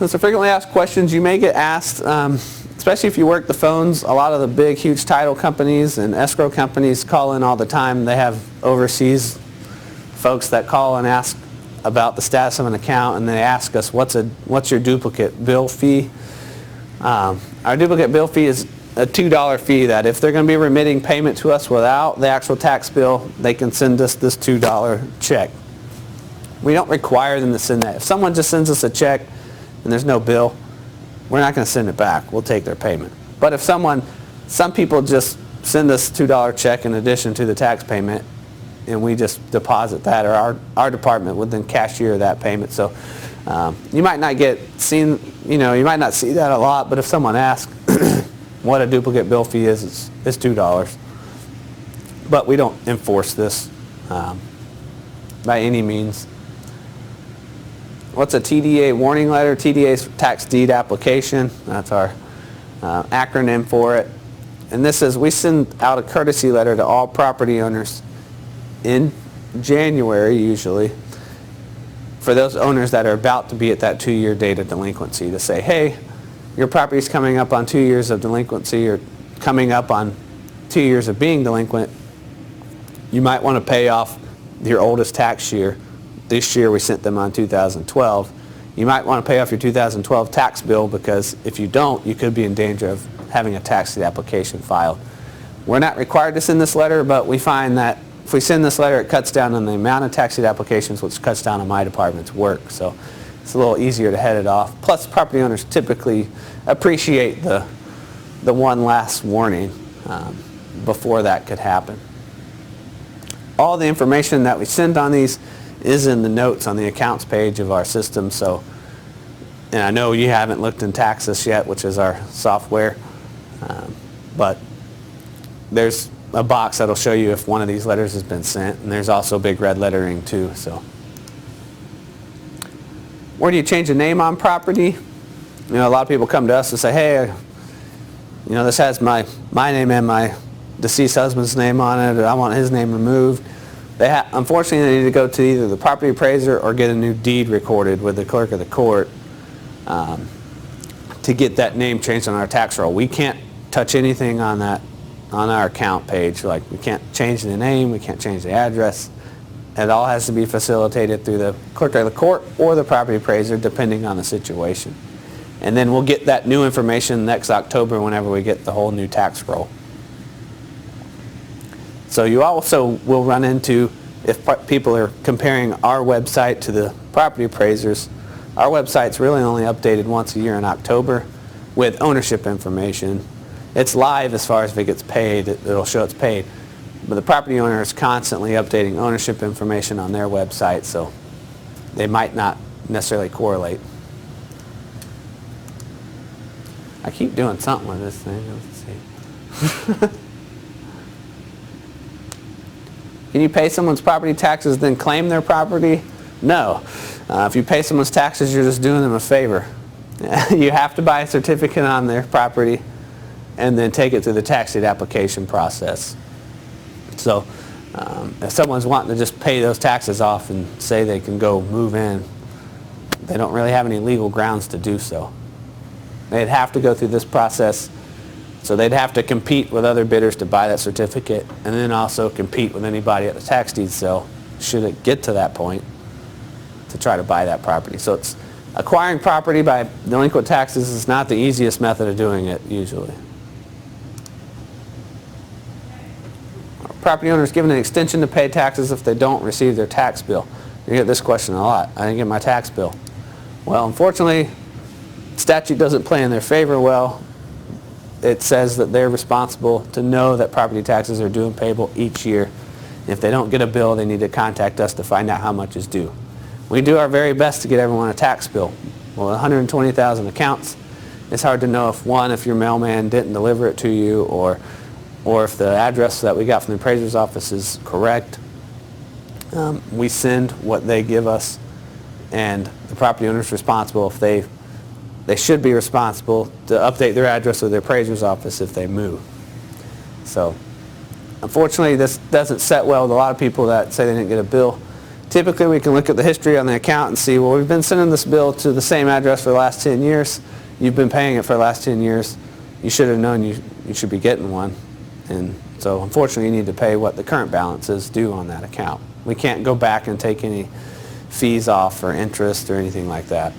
So frequently asked questions you may get asked, especially if you work the phones. A lot of the big, huge title companies and escrow companies call in all the time. They have overseas folks that call and ask about the status of an account, and they ask us, what's your duplicate bill fee? Our duplicate bill fee is a $2 fee that if they're going to be remitting payment to us without the actual tax bill, they can send us this $2 check. We don't require them to send that. If someone just sends us a check and there's no bill, we're not going to send it back. We'll take their payment. But if some people just send us a $2 check in addition to the tax payment, and we just deposit that, or our department would then cashier that payment. So you might not you might not see that a lot, but if someone asks what a duplicate bill fee is, it's $2. But we don't enforce this by any means. What's a TDA warning letter? TDA is tax deed application. That's our acronym for it. And this is, we send out a courtesy letter to all property owners in January usually, for those owners that are about to be at that 2-year date of delinquency, to say, hey, your property is coming up on 2 years of delinquency, or coming up on 2 years of being delinquent. You might want to pay off your oldest tax year. This year we sent them on 2012. You might want to pay off your 2012 tax bill, because if you don't, you could be in danger of having a tax deed application filed. We're not required to send this letter, but we find that if we send this letter, it cuts down on the amount of tax deed applications, which cuts down on my department's work. So it's a little easier to head it off. Plus, property owners typically appreciate the one last warning before that could happen. All the information that we send on these is in the notes on the accounts page of our system. So, and I know you haven't looked in Taxus yet, which is our software, but there's a box that'll show you if one of these letters has been sent, and there's also big red lettering too. So, where do you change a name on property? You know, a lot of people come to us and say, hey, you know, this has my name and my deceased husband's name on it, or I want his name removed. Unfortunately, they need to go to either the property appraiser or get a new deed recorded with the clerk of the court to get that name changed on our tax roll. We can't touch anything on that, on our account page. Like, we can't change the name, we can't change the address. It all has to be facilitated through the clerk of the court or the property appraiser, depending on the situation. And then we'll get that new information next October whenever we get the whole new tax roll. So you also will run into, if people are comparing our website to the property appraisers, our website's really only updated once a year in October with ownership information. It's live as far as if it gets paid, it'll show it's paid. But the property owner is constantly updating ownership information on their website, so they might not necessarily correlate. I keep doing something with this thing. Let's see. Can you pay someone's property taxes then claim their property? No. If you pay someone's taxes, you're just doing them a favor. You have to buy a certificate on their property and then take it through the tax deed application process. So if someone's wanting to just pay those taxes off and say they can go move in, they don't really have any legal grounds to do so. They'd have to go through this process. So they'd have to compete with other bidders to buy that certificate, and then also compete with anybody at the tax deed sale, should it get to that point, to try to buy that property. So it's acquiring property by delinquent taxes is not the easiest method of doing it usually. Property owners given an extension to pay taxes if they don't receive their tax bill. You get this question a lot. I didn't get my tax bill. Well, unfortunately, statute doesn't play in their favor well. It says that they're responsible to know that property taxes are due and payable each year. If they don't get a bill, they need to contact us to find out how much is due. We do our very best to get everyone a tax bill. Well, 120,000 accounts, it's hard to know if your mailman didn't deliver it to you, or if the address that we got from the appraiser's office is correct. We send what they give us, and the property owner is responsible if they should be responsible to update their address with their appraiser's office if they move. So unfortunately, this doesn't set well with a lot of people that say they didn't get a bill. Typically, we can look at the history on the account and see, well, we've been sending this bill to the same address for the last 10 years. You've been paying it for the last 10 years. You should have known you should be getting one. And so, unfortunately, you need to pay what the current balance is due on that account. We can't go back and take any fees off or interest or anything like that.